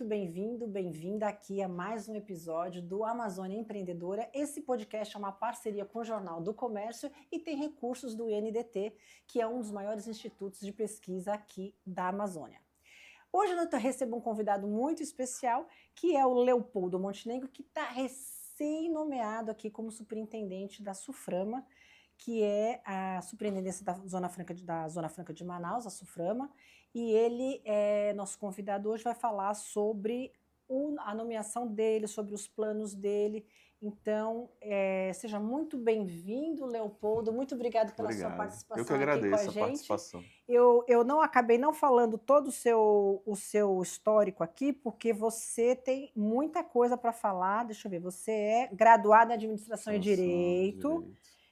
bem-vindo, bem-vinda aqui a mais um episódio do Amazônia Empreendedora. Esse podcast é uma parceria com o Jornal do Comércio e tem recursos do INDT, que é um dos maiores institutos de pesquisa aqui da Amazônia. Hoje eu recebo um convidado muito especial, que é o Leopoldo Montenegro, que está recém-nomeado aqui como superintendente da SUFRAMA, que é a Superintendência da Zona Franca de Manaus, a SUFRAMA, e ele, nosso convidado hoje, vai falar sobre a nomeação dele, sobre os planos dele. Então, seja muito bem-vindo, Leopoldo, muito obrigado pela sua participação. Eu que agradeço aqui com a a gente. participação. Eu não acabei não falando todo o seu histórico aqui, porque você tem muita coisa para falar. Deixa eu ver, você é graduado em Administração e Direito,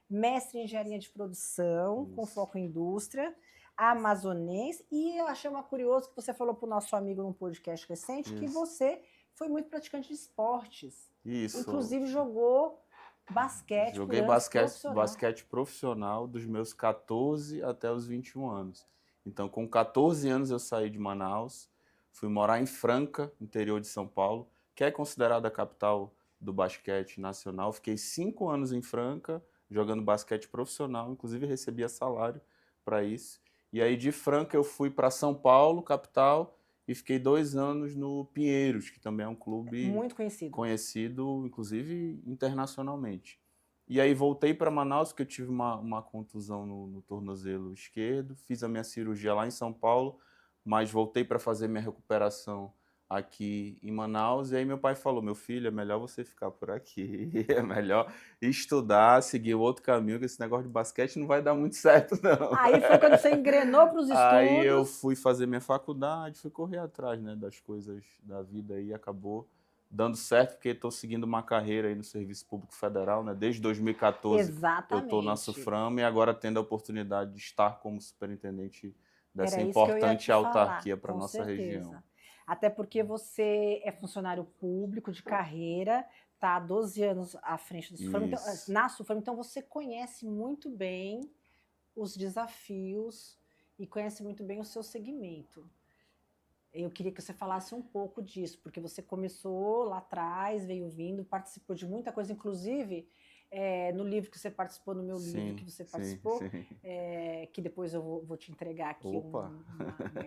mestre em Engenharia de Produção, com foco em indústria, amazonense, e eu achei curioso que você falou para o nosso amigo num podcast recente que você foi muito praticante de esportes. Isso. Inclusive jogou basquete. Joguei basquete profissional dos meus 14 até os 21 anos. Então, com 14 anos eu saí de Manaus, fui morar em Franca, interior de São Paulo, que é considerada a capital do basquete nacional. Fiquei 5 anos em Franca, jogando basquete profissional, inclusive recebia salário para isso. E aí de Franca eu fui para São Paulo, capital, e fiquei 2 anos no Pinheiros, que também é um clube muito conhecido, inclusive internacionalmente. E aí voltei para Manaus, porque eu tive uma contusão no tornozelo esquerdo, fiz a minha cirurgia lá em São Paulo, mas voltei para fazer minha recuperação aqui em Manaus, e aí meu pai falou: meu filho, é melhor você ficar por aqui, é melhor estudar, seguir outro caminho, que esse negócio de basquete não vai dar muito certo, não. Aí foi quando você engrenou para os estudos. Aí eu fui fazer minha faculdade, fui correr atrás, né, das coisas da vida, e acabou dando certo, porque estou seguindo uma carreira aí no Serviço Público Federal, né, desde 2014. Exatamente. Eu estou na SUFRAMA e agora tendo a oportunidade de estar como superintendente dessa Era importante autarquia para a nossa região. Até porque você é funcionário público de carreira, está há 12 anos à frente da SUFRAMA, então, na SUFRAMA, então você conhece muito bem os desafios e conhece muito bem o seu segmento. Eu queria que você falasse um pouco disso, porque você começou lá atrás, veio vindo, participou de muita coisa, inclusive no livro que você participou, no meu livro que você participou, que depois eu vou te entregar aqui uma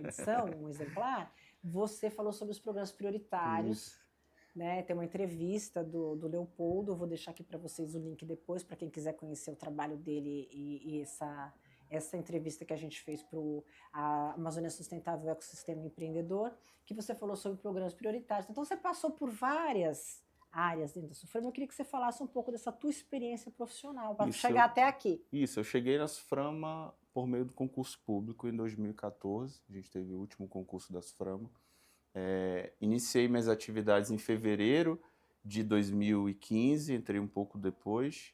edição, um exemplar. Você falou sobre os programas prioritários, né? Tem uma entrevista do Leopoldo, eu vou deixar aqui para vocês o link depois, para quem quiser conhecer o trabalho dele e essa entrevista que a gente fez para a Amazônia Sustentável Ecossistema Empreendedor, que você falou sobre programas prioritários. Então, você passou por várias áreas dentro da SUFRAMA. Eu queria que você falasse um pouco dessa tua experiência profissional, para chegar até aqui. Isso, eu cheguei na SUFRAMA por meio do concurso público em 2014, a gente teve o último concurso da SUFRAMA. Iniciei minhas atividades em fevereiro de 2015, entrei um pouco depois,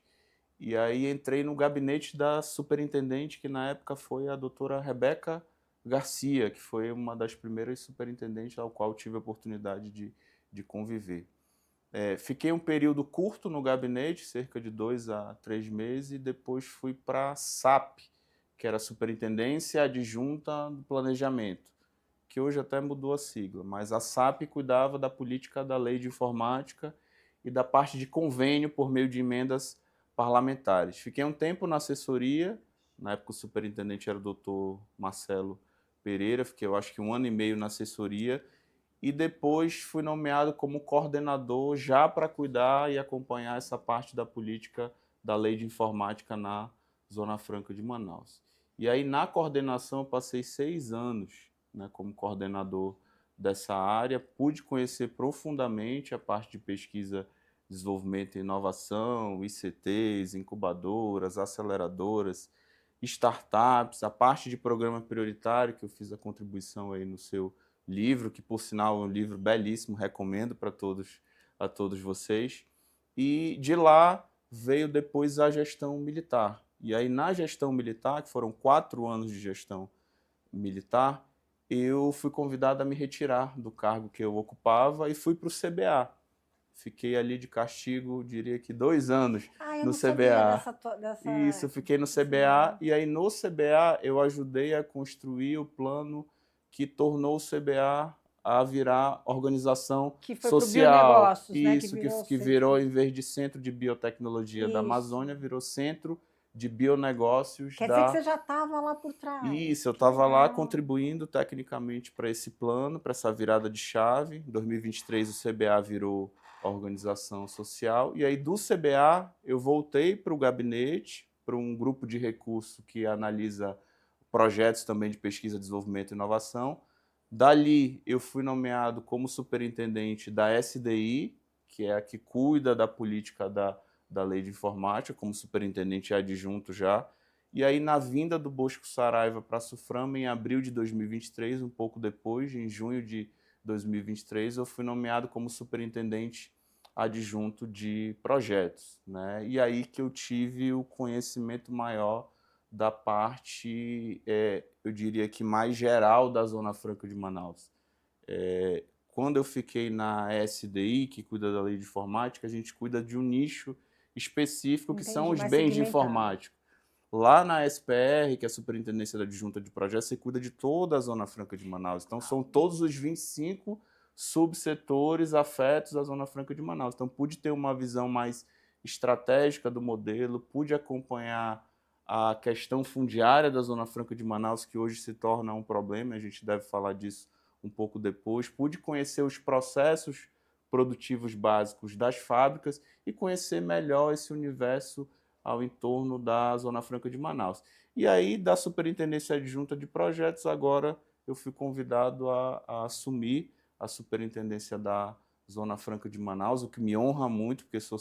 e aí entrei no gabinete da superintendente, que na época foi a doutora Rebeca Garcia, que foi uma das primeiras superintendentes ao qual tive a oportunidade de conviver. Fiquei um período curto no gabinete, cerca de 2 a 3 meses, e depois fui para a SAP, que era a Superintendência Adjunta do Planejamento, que hoje até mudou a sigla, mas a SAP cuidava da política da lei de informática e da parte de convênio por meio de emendas parlamentares. Fiquei um tempo na assessoria, na época o superintendente era o doutor Marcelo Pereira, fiquei eu acho que 1 ano e meio na assessoria, e depois fui nomeado como coordenador já para cuidar e acompanhar essa parte da política da lei de informática na Zona Franca de Manaus. E aí na coordenação eu passei 6 anos, né, como coordenador dessa área, pude conhecer profundamente a parte de pesquisa, desenvolvimento e inovação, ICTs, incubadoras, aceleradoras, startups, a parte de programa prioritário, que eu fiz a contribuição aí no seu livro, que por sinal é um livro belíssimo, recomendo para a todos vocês. E de lá veio depois a gestão militar. E aí na gestão militar, que foram 4 anos de gestão militar, eu fui convidado a me retirar do cargo que eu ocupava e fui para o CBA. Fiquei ali de castigo, diria que 2 anos no CBA. Isso, fiquei no CBA, e aí no CBA eu ajudei a construir o plano que tornou o CBA a virar organização Que foi para o social. Bionegócios, né? Isso, que virou, em vez de Centro de Biotecnologia da Isso. Amazônia, virou Centro de Bionegócios Quer da... dizer que você já estava lá por trás. Isso, eu Que estava lá legal. contribuindo tecnicamente para esse plano, para essa virada de chave. Em 2023, o CBA virou organização social. E aí, do CBA, eu voltei para o gabinete, para um grupo de recurso que analisa projetos também de pesquisa, desenvolvimento e inovação. Dali, eu fui nomeado como superintendente da SDI, que é a que cuida da política da lei de informática, como superintendente adjunto já. E aí, na vinda do Bosco Saraiva para a Suframa, em abril de 2023, um pouco depois, em junho de 2023, eu fui nomeado como superintendente adjunto de projetos, né? E aí que eu tive o conhecimento maior da parte, eu diria que mais geral da Zona Franca de Manaus. Quando eu fiquei na SDI, que cuida da lei de informática, a gente cuida de um nicho específico, que são os bens de informática. Lá na SPR, que é a Superintendência Adjunta de Projetos, você cuida de toda a Zona Franca de Manaus. Então, são todos os 25 subsetores afetos à Zona Franca de Manaus. Então, pude ter uma visão mais estratégica do modelo, pude acompanhar a questão fundiária da Zona Franca de Manaus, que hoje se torna um problema, a gente deve falar disso um pouco depois. Pude conhecer os processos produtivos básicos das fábricas e conhecer melhor esse universo ao entorno da Zona Franca de Manaus. E aí, da Superintendência Adjunta de Projetos, agora eu fui convidado a assumir a Superintendência da Zona Franca de Manaus, o que me honra muito, porque sou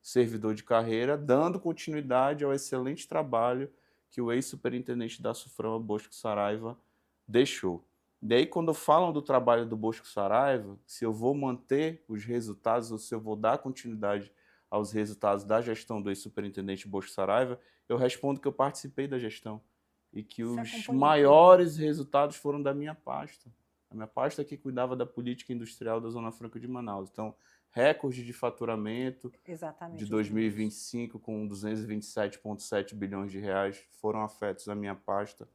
servidor de carreira, dando continuidade ao excelente trabalho que o ex-superintendente da Suframa, Bosco Saraiva, deixou. E aí, quando falam do trabalho do Bosco Saraiva, se eu vou manter os resultados ou se eu vou dar continuidade aos resultados da gestão do ex-superintendente Bosco Saraiva, eu respondo que eu participei da gestão e que os maiores resultados foram da minha pasta. A minha pasta que cuidava da política industrial da Zona Franca de Manaus. Então, recorde de faturamento de 2025 com 227,7 bilhões de reais foram afetos à minha pasta.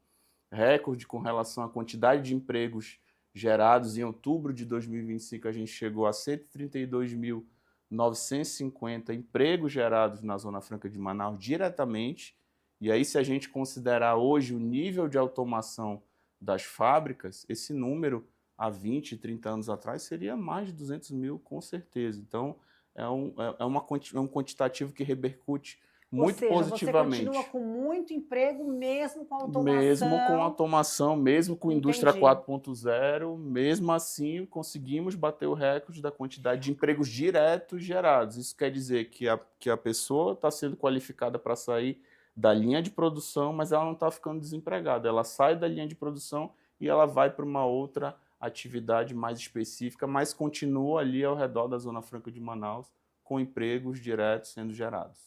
Recorde com relação à quantidade de empregos gerados. Em outubro de 2025, a gente chegou a 132.950 empregos gerados na Zona Franca de Manaus diretamente. E aí, se a gente considerar hoje o nível de automação das fábricas, esse número, há 20, 30 anos atrás, seria mais de 200 mil, com certeza. Então, é um quantitativo que repercute muito positivamente. Você continua com muito emprego, mesmo com automação? Mesmo com automação, mesmo com indústria 4.0, mesmo assim conseguimos bater o recorde da quantidade de empregos diretos gerados. Isso quer dizer que a pessoa está sendo qualificada para sair da linha de produção, mas ela não está ficando desempregada. Ela sai da linha de produção e ela vai para uma outra atividade mais específica, mas continua ali ao redor da Zona Franca de Manaus, com empregos diretos sendo gerados.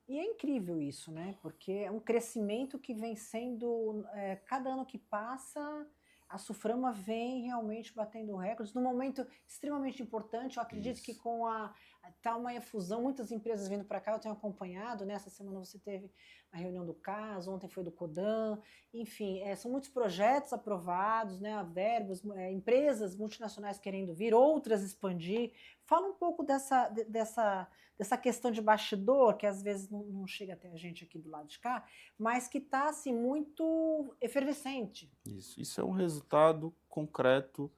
E é incrível isso, né? Porque é um crescimento que vem sendo, cada ano que passa, a Suframa vem realmente batendo recordes, num momento extremamente importante. Eu acredito que com tá uma efusão, muitas empresas vindo para cá, eu tenho acompanhado, né? Essa semana você teve a reunião do CAS, ontem foi do CODAN, enfim, são muitos projetos aprovados, né? Verbos, empresas multinacionais querendo vir, outras expandir. Fala um pouco dessa questão de bastidor, que às vezes não chega até a gente aqui do lado de cá, mas que está assim, muito efervescente. Isso é um resultado concreto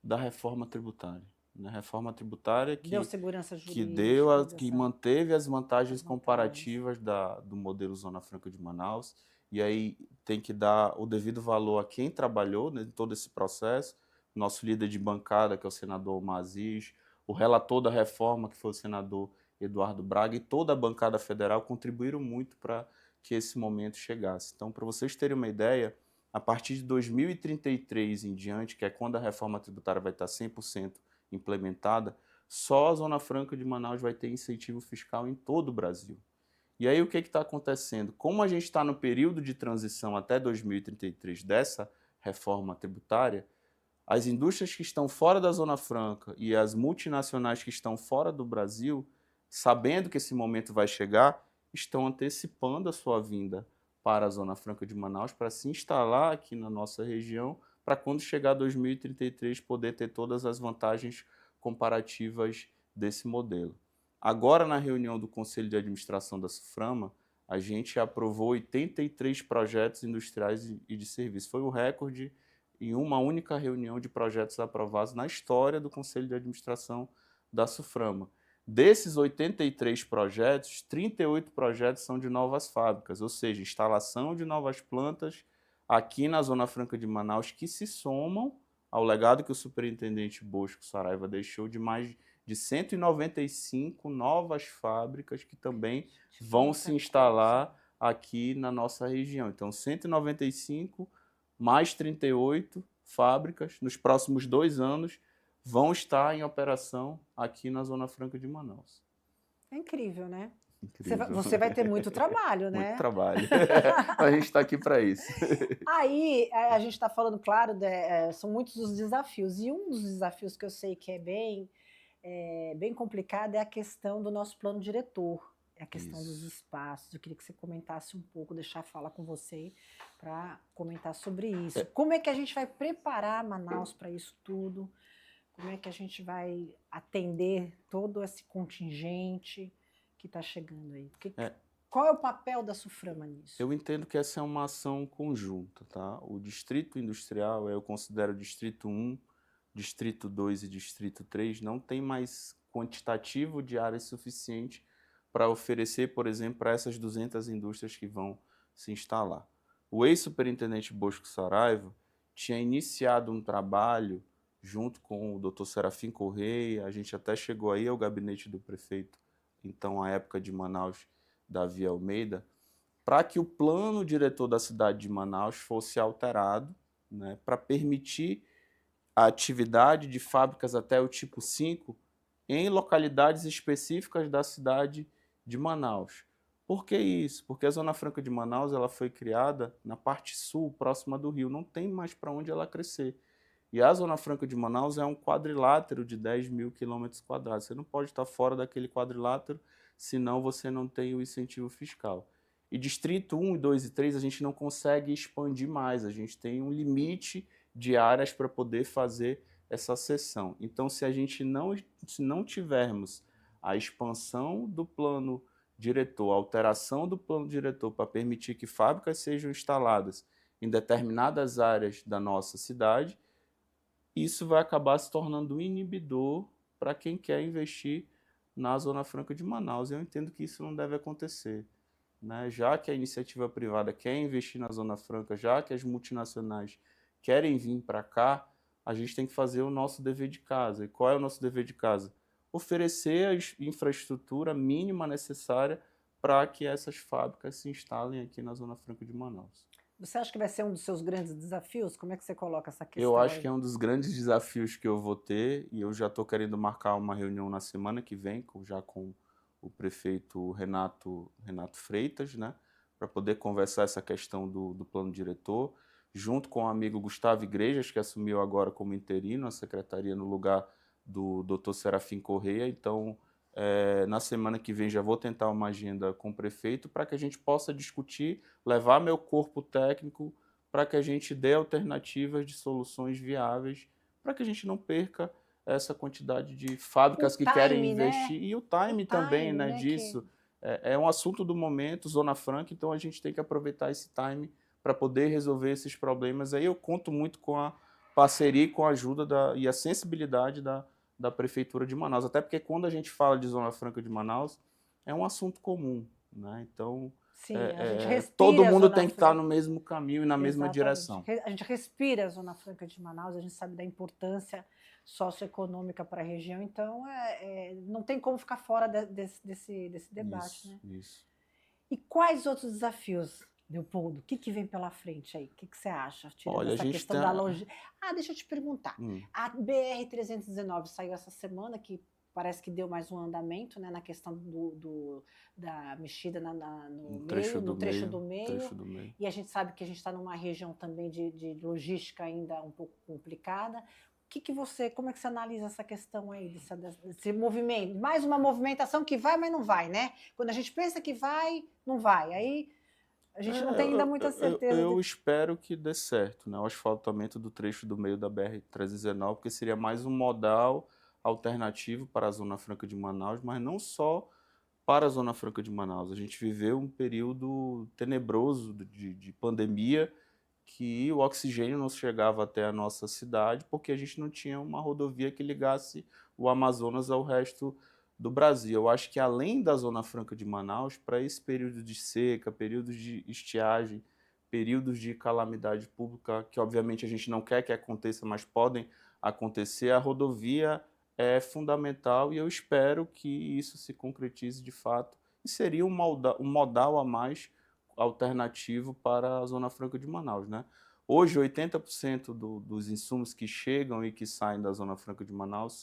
da reforma tributária. A reforma tributária deu segurança jurídica, que manteve as vantagens comparativas do modelo Zona Franca de Manaus, e aí tem que dar o devido valor a quem trabalhou em todo esse processo, nosso líder de bancada, que é o senador Omar Aziz, o relator da reforma, que foi o senador Eduardo Braga, e toda a bancada federal contribuíram muito para que esse momento chegasse. Então, para vocês terem uma ideia, a partir de 2033 em diante, que é quando a reforma tributária vai estar 100% implementada, só a Zona Franca de Manaus vai ter incentivo fiscal em todo o Brasil. E aí o que está acontecendo? Como a gente está no período de transição até 2033 dessa reforma tributária, as indústrias que estão fora da Zona Franca e as multinacionais que estão fora do Brasil, sabendo que esse momento vai chegar, estão antecipando a sua vinda para a Zona Franca de Manaus para se instalar aqui na nossa região, para quando chegar 2033 poder ter todas as vantagens comparativas desse modelo. Agora, na reunião do Conselho de Administração da SUFRAMA, a gente aprovou 83 projetos industriais e de serviço. Foi o recorde em uma única reunião de projetos aprovados na história do Conselho de Administração da SUFRAMA. Desses 83 projetos, 38 projetos são de novas fábricas, ou seja, instalação de novas plantas aqui na Zona Franca de Manaus, que se somam ao legado que o superintendente Bosco Saraiva deixou de mais de 195 novas fábricas que também vão se instalar aqui na nossa região. Então, 195 mais 38 fábricas nos próximos 2 anos vão estar em operação aqui na Zona Franca de Manaus. É incrível, né? Incrível. Você vai ter muito trabalho, né? Muito trabalho. A gente está aqui para isso. Aí, a gente está falando, claro, são muitos os desafios. E um dos desafios que eu sei que é bem complicado é a questão do nosso plano diretor. É a questão dos espaços. Eu queria que você comentasse um pouco, deixar falar com você para comentar sobre isso. Como é que a gente vai preparar Manaus para isso tudo? Como é que a gente vai atender todo esse contingente que está chegando aí? Qual é o papel da SUFRAMA nisso? Eu entendo que essa é uma ação conjunta, tá? O Distrito Industrial, eu considero Distrito 1, Distrito 2 e Distrito 3, não tem mais quantitativo de área suficiente para oferecer, por exemplo, para essas 200 indústrias que vão se instalar. O ex-superintendente Bosco Saraiva tinha iniciado um trabalho junto com o Dr. Serafim Correia, a gente até chegou aí ao gabinete do prefeito, então, à época de Manaus, Davi Almeida, para que o plano diretor da cidade de Manaus fosse alterado, né, para permitir a atividade de fábricas até o tipo 5 em localidades específicas da cidade de Manaus. Por que isso? Porque a Zona Franca de Manaus ela foi criada na parte sul, próxima do rio, não tem mais para onde ela crescer. E a Zona Franca de Manaus é um quadrilátero de 10 mil quilômetros quadrados. Você não pode estar fora daquele quadrilátero, senão você não tem o incentivo fiscal. E Distrito 1, 2 e 3 a gente não consegue expandir mais, a gente tem um limite de áreas para poder fazer essa cessão. Então, se a gente não tivermos a expansão do plano diretor, a alteração do plano diretor para permitir que fábricas sejam instaladas em determinadas áreas da nossa cidade, isso vai acabar se tornando um inibidor para quem quer investir na Zona Franca de Manaus. Eu entendo que isso não deve acontecer, né? Já que a iniciativa privada quer investir na Zona Franca, já que as multinacionais querem vir para cá, a gente tem que fazer o nosso dever de casa. E qual é o nosso dever de casa? Oferecer a infraestrutura mínima necessária para que essas fábricas se instalem aqui na Zona Franca de Manaus. Você acha que vai ser um dos seus grandes desafios? Como é que você coloca essa questão? Eu acho que é um dos grandes desafios que eu vou ter, e eu já estou querendo marcar uma reunião na semana que vem, já com o prefeito Renato Freitas, né, para poder conversar essa questão do plano diretor, junto com o amigo Gustavo Igrejas, que assumiu agora como interino a secretaria no lugar do Dr. Serafim Correia. Então, na semana que vem já vou tentar uma agenda com o prefeito para que a gente possa discutir, levar meu corpo técnico para que a gente dê alternativas de soluções viáveis, para que a gente não perca essa quantidade de fábricas que querem investir. Né? E o time também, né, disso. É um assunto do momento, Zona Franca, então a gente tem que aproveitar esse time para poder resolver esses problemas. Aí eu conto muito com a parceria e com a ajuda e a sensibilidade da Prefeitura de Manaus, até porque quando a gente fala de Zona Franca de Manaus, é um assunto comum, né? Então, sim, a gente respira todo mundo tem que estar no mesmo caminho e na mesma direção. A gente respira a Zona Franca de Manaus, a gente sabe da importância socioeconômica para a região, então não tem como ficar fora desse debate. Isso, né? Isso. E quais outros desafios, Leopoldo? O que vem pela frente aí? O que você acha? Olha, essa questão da logística. Deixa eu te perguntar. A BR-319 saiu essa semana, que parece que deu mais um andamento, né, na questão da mexida no trecho do meio. E a gente sabe que a gente está numa região também de logística ainda um pouco complicada. Como é que você analisa essa questão aí, desse movimento? Mais uma movimentação que vai, mas não vai, né? Quando a gente pensa que vai, não vai. Aí A gente não tem ainda muita certeza. Eu espero que dê certo, né? O asfaltamento do trecho do meio da BR-319, porque seria mais um modal alternativo para a Zona Franca de Manaus, mas não só para a Zona Franca de Manaus. A gente viveu um período tenebroso de pandemia, que o oxigênio não chegava até a nossa cidade, porque a gente não tinha uma rodovia que ligasse o Amazonas ao resto do Brasil. Eu acho que além da Zona Franca de Manaus, para esse período de seca, períodos de estiagem, períodos de calamidade pública, que obviamente a gente não quer que aconteça, mas podem acontecer, a rodovia é fundamental e eu espero que isso se concretize de fato e seria um modal a mais alternativo para a Zona Franca de Manaus, né? Hoje, 80% dos insumos que chegam e que saem da Zona Franca de Manaus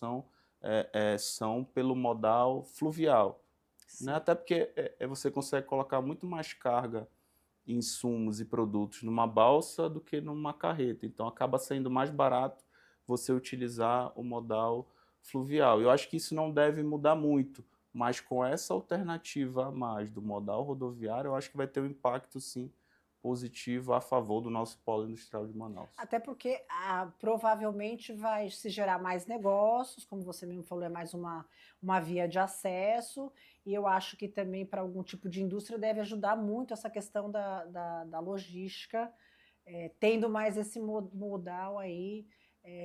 são pelo modal fluvial, né? Até porque você consegue colocar muito mais carga, insumos e produtos numa balsa do que numa carreta. Então, acaba saindo mais barato você utilizar o modal fluvial. Eu acho que isso não deve mudar muito, mas com essa alternativa a mais do modal rodoviário, eu acho que vai ter um impacto, sim, positivo a favor do nosso polo industrial de Manaus. Até porque provavelmente vai se gerar mais negócios, como você mesmo falou, é mais uma via de acesso, e eu acho que também para algum tipo de indústria deve ajudar muito essa questão da logística, tendo mais esse modal aí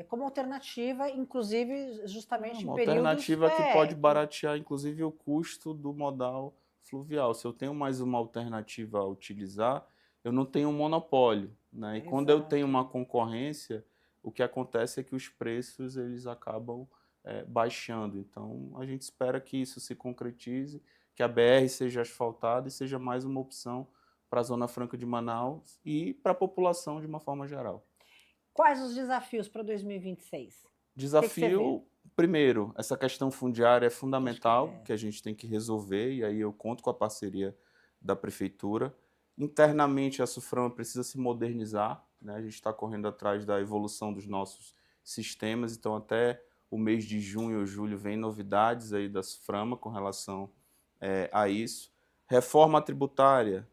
como alternativa, inclusive justamente Uma em períodos... alternativa que pode baratear, inclusive, o custo do modal fluvial. Se eu tenho mais uma alternativa a utilizar, eu não tenho um monopólio, né? E quando eu tenho uma concorrência, o que acontece é que os preços eles acabam baixando. Então, a gente espera que isso se concretize, que a BR seja asfaltada e seja mais uma opção para a Zona Franca de Manaus e para a população de uma forma geral. Quais os desafios para 2026? Desafio, primeiro, essa questão fundiária é fundamental, que a gente tem que resolver, e aí eu conto com a parceria da Prefeitura. Internamente, a SUFRAMA precisa se modernizar, né? A gente está correndo atrás da evolução dos nossos sistemas, então até o mês de junho ou julho vem novidades aí da SUFRAMA com relação a isso. Reforma tributária,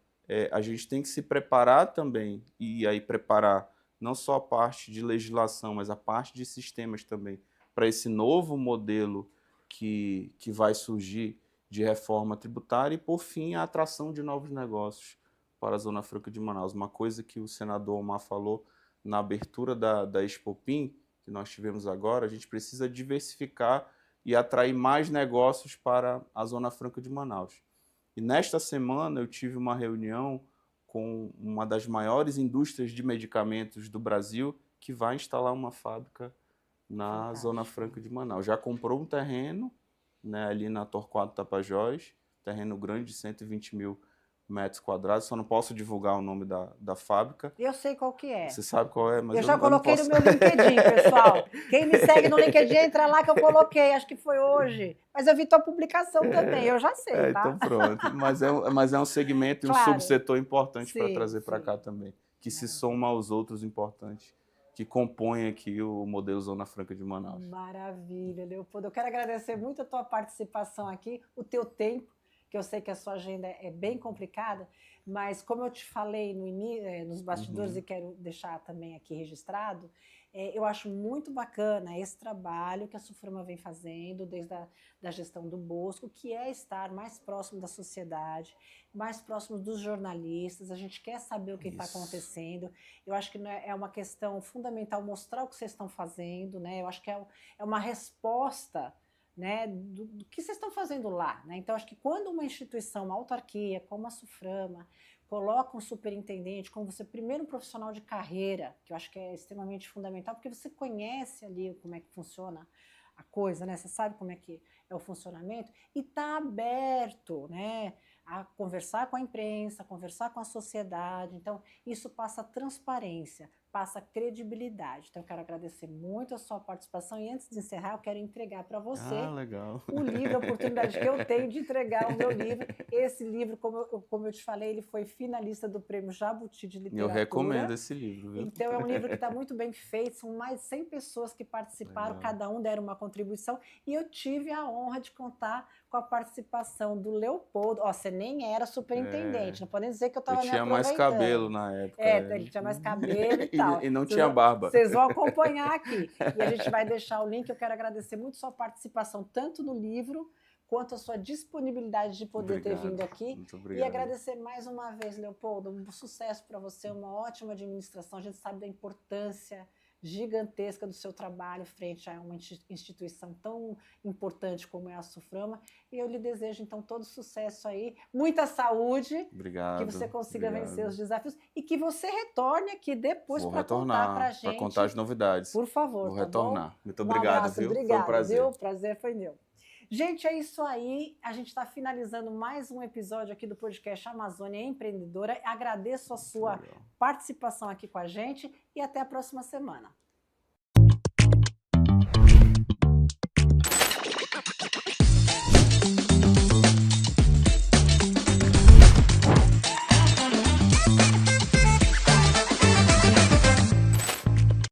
a gente tem que se preparar também, e aí preparar não só a parte de legislação, mas a parte de sistemas também, para esse novo modelo que vai surgir de reforma tributária e, por fim, a atração de novos negócios para a Zona Franca de Manaus. Uma coisa que o senador Omar falou na abertura da Expopim, que nós tivemos agora, a gente precisa diversificar e atrair mais negócios para a Zona Franca de Manaus. E nesta semana eu tive uma reunião com uma das maiores indústrias de medicamentos do Brasil, que vai instalar uma fábrica na Zona Franca de Manaus. Já comprou um terreno, né, ali na Torquato Tapajós, terreno grande de 120 mil metros quadrados, só não posso divulgar o nome da fábrica. Eu sei qual que é. Você sabe qual é, mas eu já não coloquei posso... no meu LinkedIn, pessoal. Quem me segue no LinkedIn, entra lá que eu coloquei, acho que foi hoje. Mas eu vi tua publicação também, eu já sei, tá? Então pronto. Mas é um segmento e um subsetor importante para trazer para cá também, que se soma aos outros importantes que compõem aqui o modelo Zona Franca de Manaus. Maravilha, Leopoldo. Eu quero agradecer muito a tua participação aqui, o teu tempo, que eu sei que a sua agenda é bem complicada, mas como eu te falei nos bastidores e quero deixar também aqui registrado, eu acho muito bacana esse trabalho que a SUFRAMA vem fazendo desde a gestão do Bosco, que é estar mais próximo da sociedade, mais próximo dos jornalistas. A gente quer saber o que está acontecendo. Eu acho que é uma questão fundamental mostrar o que vocês estão fazendo, né? Eu acho que é uma resposta, né, do que vocês estão fazendo lá, né? Então, acho que quando uma instituição, uma autarquia, como a SUFRAMA, coloca um superintendente como você, primeiro um profissional de carreira, que eu acho que é extremamente fundamental, porque você conhece ali como é que funciona a coisa, né? Você sabe como é que é o funcionamento, e está aberto, né, a conversar com a imprensa, a conversar com a sociedade. Então, isso passa transparência, passa credibilidade. Então, eu quero agradecer muito a sua participação e antes de encerrar, eu quero entregar para você legal. o livro, a oportunidade que eu tenho de entregar o meu livro. Esse livro, como eu te falei, ele foi finalista do Prêmio Jabuti de Literatura. Eu recomendo esse livro, viu? Então, é um livro que está muito bem feito, são mais de 100 pessoas que participaram, Legal. cada um deram uma contribuição, e eu tive a honra de contar com a participação do Leopoldo. Ó, você nem era superintendente, não podem dizer que eu estava me aproveitando. Eu tinha mais cabelo na época. Ele tinha mais cabelo e tal. E não tinha barba. Vocês vão acompanhar aqui. E a gente vai deixar o link. Eu quero agradecer muito sua participação, tanto no livro, quanto a sua disponibilidade de poder ter vindo aqui. Muito obrigado. E agradecer mais uma vez, Leopoldo, um sucesso para você, uma ótima administração. A gente sabe da importância gigantesca do seu trabalho frente a uma instituição tão importante como é a SUFRAMA. E eu lhe desejo, então, todo sucesso aí, muita saúde, obrigado, que você consiga vencer os desafios e que você retorne aqui depois para contar para a gente. Para contar as novidades. Por favor, Vou retornar. Muito Um obrigado, abraço, viu? Obrigada, foi um prazer. Viu? O prazer foi meu. Gente, é isso aí. A gente está finalizando mais um episódio aqui do podcast Amazônia Empreendedora. Agradeço a sua participação aqui com a gente e até a próxima semana.